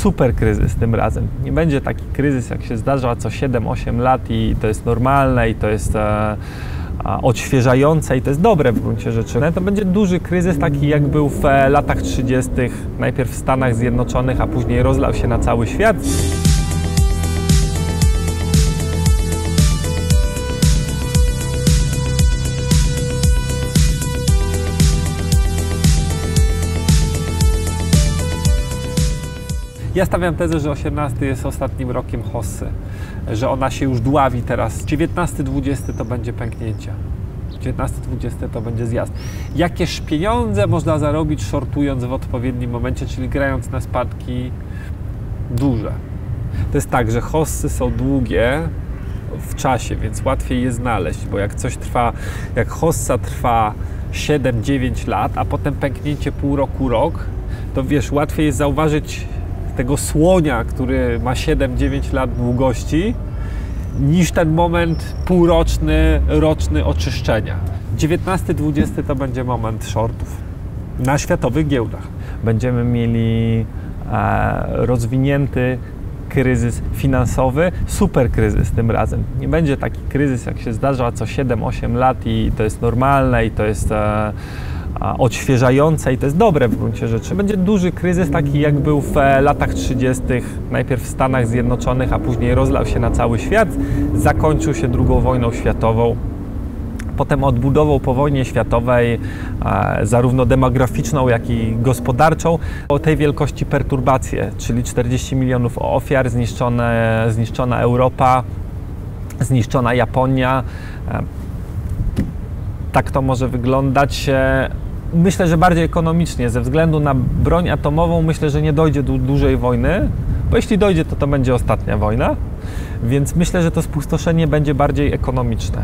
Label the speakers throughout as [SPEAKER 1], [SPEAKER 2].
[SPEAKER 1] super kryzys tym razem. Nie będzie taki kryzys, jak się zdarza co 7-8 lat i to jest normalne i to jest odświeżające i to jest dobre w gruncie rzeczy. To będzie duży kryzys, taki jak był w latach 30. najpierw w Stanach Zjednoczonych, a później rozlał się na cały świat. Ja stawiam tezę, że 18 jest ostatnim rokiem hossy, że ona się już dławi teraz. 19-20 to będzie pęknięcie. 19-20 to będzie zjazd. Jakież pieniądze można zarobić shortując w odpowiednim momencie, czyli grając na spadki duże. To jest tak, że hossy są długie w czasie, więc łatwiej je znaleźć, bo jak coś trwa, jak hossa trwa 7-9 lat, a potem pęknięcie pół roku, rok, to wiesz, łatwiej jest zauważyć tego słonia, który ma 7-9 lat długości, niż ten moment półroczny, roczny oczyszczenia. 19-20 to będzie moment shortów na światowych giełdach. Będziemy mieli rozwinięty kryzys finansowy, super kryzys tym razem. Nie będzie taki kryzys, jak się zdarza co 7-8 lat i to jest normalne i to jest odświeżające i to jest dobre w gruncie rzeczy. Będzie duży kryzys, taki jak był w latach 30. najpierw w Stanach Zjednoczonych, a później rozlał się na cały świat. Zakończył się II wojną światową. Potem odbudową po wojnie światowej, zarówno demograficzną, jak i gospodarczą, o tej wielkości perturbacje, czyli 40 milionów ofiar, zniszczona Europa, zniszczona Japonia. Tak to może wyglądać. Myślę, że bardziej ekonomicznie. Ze względu na broń atomową myślę, że nie dojdzie do dużej wojny, bo jeśli dojdzie, to będzie ostatnia wojna. Więc myślę, że to spustoszenie będzie bardziej ekonomiczne.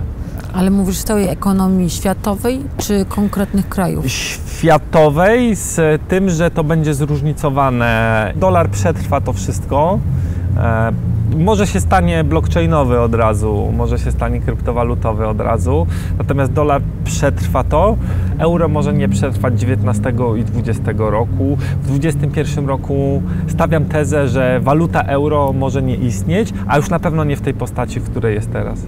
[SPEAKER 2] Ale mówisz z całej ekonomii światowej czy konkretnych krajów?
[SPEAKER 1] Światowej, z tym, że to będzie zróżnicowane. Dolar przetrwa to wszystko. Może się stanie blockchainowy od razu, może się stanie kryptowalutowy od razu, natomiast dolar przetrwa to. Euro może nie przetrwać 19 i 20 roku. W 21 roku stawiam tezę, że waluta euro może nie istnieć, a już na pewno nie w tej postaci, w której jest teraz.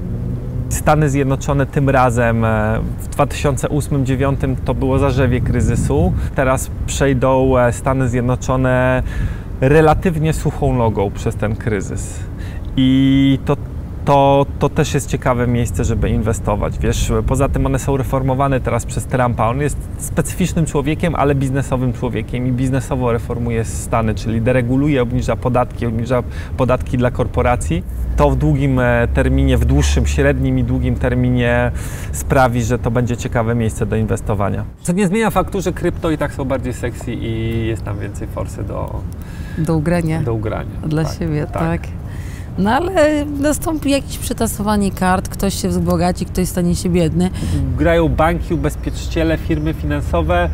[SPEAKER 1] Stany Zjednoczone tym razem w 2008-2009 to było zarzewie kryzysu. Teraz przejdą Stany Zjednoczone relatywnie suchą nogą przez ten kryzys. I to też jest ciekawe miejsce, żeby inwestować. Wiesz, poza tym one są reformowane teraz przez Trumpa. On jest specyficznym człowiekiem, ale biznesowym człowiekiem i biznesowo reformuje Stany, czyli dereguluje, obniża podatki dla korporacji. To w długim terminie, w dłuższym, średnim i długim terminie sprawi, że to będzie ciekawe miejsce do inwestowania. Co nie zmienia faktu, że krypto i tak są bardziej sexy i jest tam więcej forsy
[SPEAKER 2] do ugrania. Dla
[SPEAKER 1] tak,
[SPEAKER 2] siebie, tak. No ale nastąpi jakieś przetasowanie kart, ktoś się wzbogaci, ktoś stanie się biedny.
[SPEAKER 1] Grają banki, ubezpieczyciele, firmy finansowe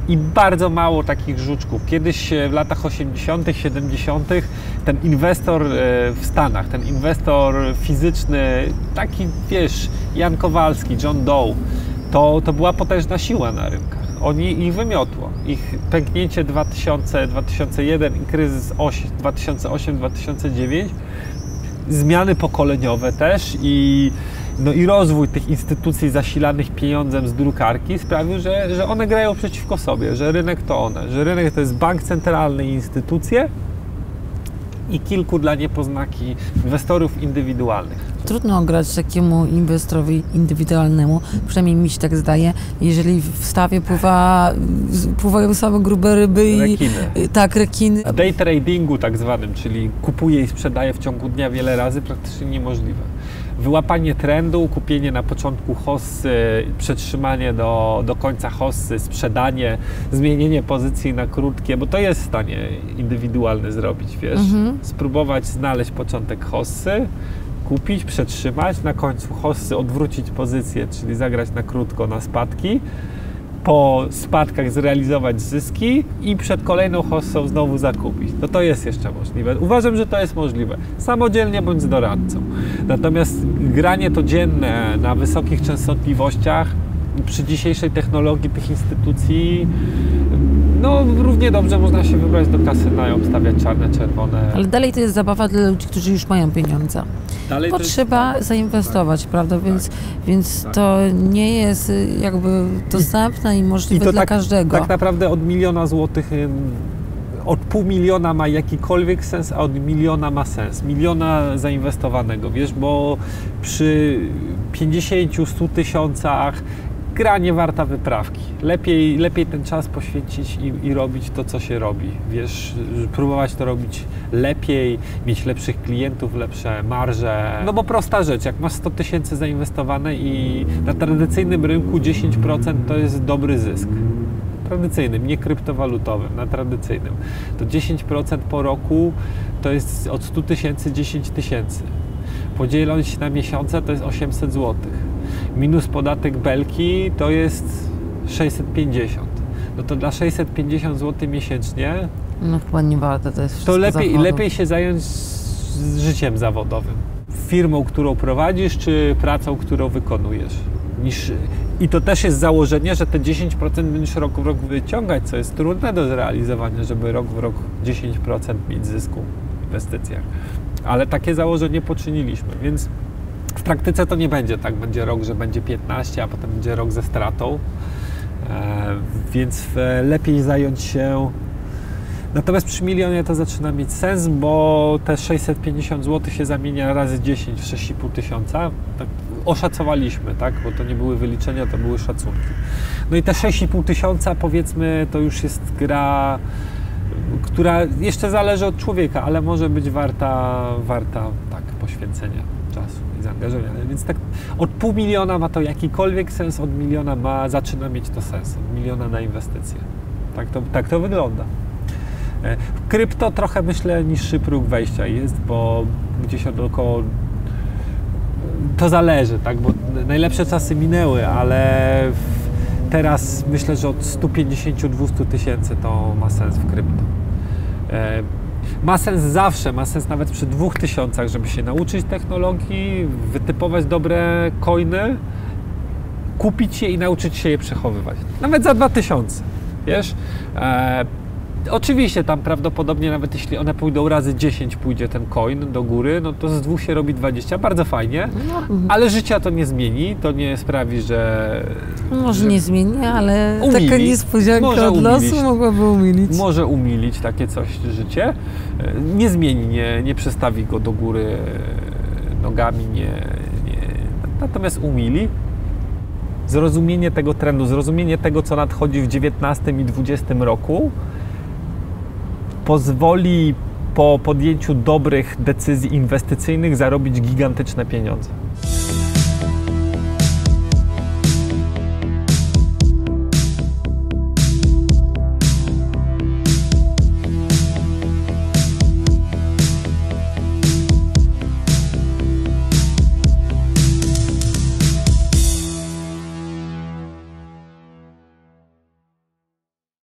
[SPEAKER 1] i bardzo mało takich żuczków. Kiedyś w latach 80., 70. ten inwestor w Stanach, ten inwestor fizyczny, taki wiesz, Jan Kowalski, John Doe, to była potężna siła na rynkach. Ich wymiotło. Ich pęknięcie 2001 i kryzys 2008-2009, zmiany pokoleniowe też i rozwój tych instytucji zasilanych pieniądzem z drukarki sprawił, że one grają przeciwko sobie, że rynek to one, że rynek to jest bank centralny i instytucje i kilku dla niepoznaki inwestorów indywidualnych.
[SPEAKER 2] Trudno grać takiemu inwestorowi indywidualnemu, przynajmniej mi się tak zdaje, jeżeli w stawie pływają same grube ryby i
[SPEAKER 1] rekiny.
[SPEAKER 2] Tak, rekiny.
[SPEAKER 1] W day tradingu tak zwanym, czyli kupuje i sprzedaje w ciągu dnia wiele razy, praktycznie niemożliwe. Wyłapanie trendu, kupienie na początku hossy, przetrzymanie do końca hossy, sprzedanie, zmienienie pozycji na krótkie, bo to jest w stanie indywidualny zrobić, wiesz. Spróbować znaleźć początek hossy, kupić, przetrzymać, na końcu hossy odwrócić pozycję, czyli zagrać na krótko na spadki, po spadkach zrealizować zyski i przed kolejną hossą znowu zakupić. To jest jeszcze możliwe. Uważam, że to jest możliwe. Samodzielnie bądź z doradcą. Natomiast granie to dzienne na wysokich częstotliwościach przy dzisiejszej technologii tych instytucji No, równie dobrze można się wybrać do kasyna i obstawiać czarne, czerwone.
[SPEAKER 2] Ale dalej to jest zabawa dla ludzi, którzy już mają pieniądze.
[SPEAKER 1] Dalej
[SPEAKER 2] Bo
[SPEAKER 1] to jest-
[SPEAKER 2] trzeba zainwestować, prawda? Więc
[SPEAKER 1] tak.
[SPEAKER 2] to nie jest jakby dostępne i możliwe dla każdego.
[SPEAKER 1] Tak naprawdę od 1 000 000 złotych, od 500 000 ma jakikolwiek sens, a od 1 000 000 ma sens. 1 000 000 zainwestowanego, wiesz, bo przy 50-100 tysiącach gra nie warta wyprawki. Lepiej ten czas poświęcić i robić to, co się robi. Wiesz, próbować to robić lepiej, mieć lepszych klientów, lepsze marże. No bo prosta rzecz, jak masz 100 tysięcy zainwestowane i na tradycyjnym rynku 10% to jest dobry zysk. Tradycyjnym, nie kryptowalutowym, na tradycyjnym. To 10% po roku to jest od 100 tysięcy 10 tysięcy. Podzieląc na miesiące to jest 800 zł. Minus podatek belki to jest 650. No to dla 650 zł miesięcznie
[SPEAKER 2] No chyba nie warto, to jest wszystko
[SPEAKER 1] to
[SPEAKER 2] zawodu.
[SPEAKER 1] lepiej się zająć z życiem zawodowym. Firmą, którą prowadzisz, czy pracą, którą wykonujesz. I to też jest założenie, że te 10% będziesz rok w rok wyciągać, co jest trudne do zrealizowania, żeby rok w rok 10% mieć zysku w inwestycjach. Ale takie założenie poczyniliśmy, więc w praktyce to nie będzie tak. Będzie rok, że będzie 15, a potem będzie rok ze stratą. Więc lepiej zająć się. Natomiast przy 1 000 000 to zaczyna mieć sens, bo te 650 zł się zamienia razy 10 w 6,5 tysiąca. Tak oszacowaliśmy, tak? Bo to nie były wyliczenia, to były szacunki. No i te 6,5 tysiąca, powiedzmy, to już jest gra, która jeszcze zależy od człowieka, ale może być warta tak, poświęcenia czasu i zaangażowania. Więc tak od 500 000 ma to jakikolwiek sens, od 1 000 000 zaczyna mieć to sens, od 1 000 000 na inwestycje. Tak to wygląda. Krypto trochę, myślę, niższy próg wejścia jest, bo gdzieś około to zależy, tak, bo najlepsze czasy minęły, ale teraz myślę, że od 150-200 tysięcy to ma sens w krypto. Ma sens zawsze, ma sens nawet przy 2000, żeby się nauczyć technologii, wytypować dobre coiny, kupić je i nauczyć się je przechowywać. Nawet za 2000, wiesz? Oczywiście tam prawdopodobnie nawet jeśli one pójdą razy 10, pójdzie ten coin do góry, no to z 2 się robi 20, bardzo fajnie, ale życia to nie zmieni, to nie sprawi, że...
[SPEAKER 2] Może nie zmieni, ale
[SPEAKER 1] umili,
[SPEAKER 2] taka niespodzianka
[SPEAKER 1] może
[SPEAKER 2] od losu
[SPEAKER 1] umilić.
[SPEAKER 2] mogłaby umilić.
[SPEAKER 1] Może umilić takie coś życie, nie zmieni, nie przestawi go do góry nogami, natomiast umili. Zrozumienie tego trendu, zrozumienie tego, co nadchodzi w 19 i 20 roku, pozwoli po podjęciu dobrych decyzji inwestycyjnych zarobić gigantyczne pieniądze.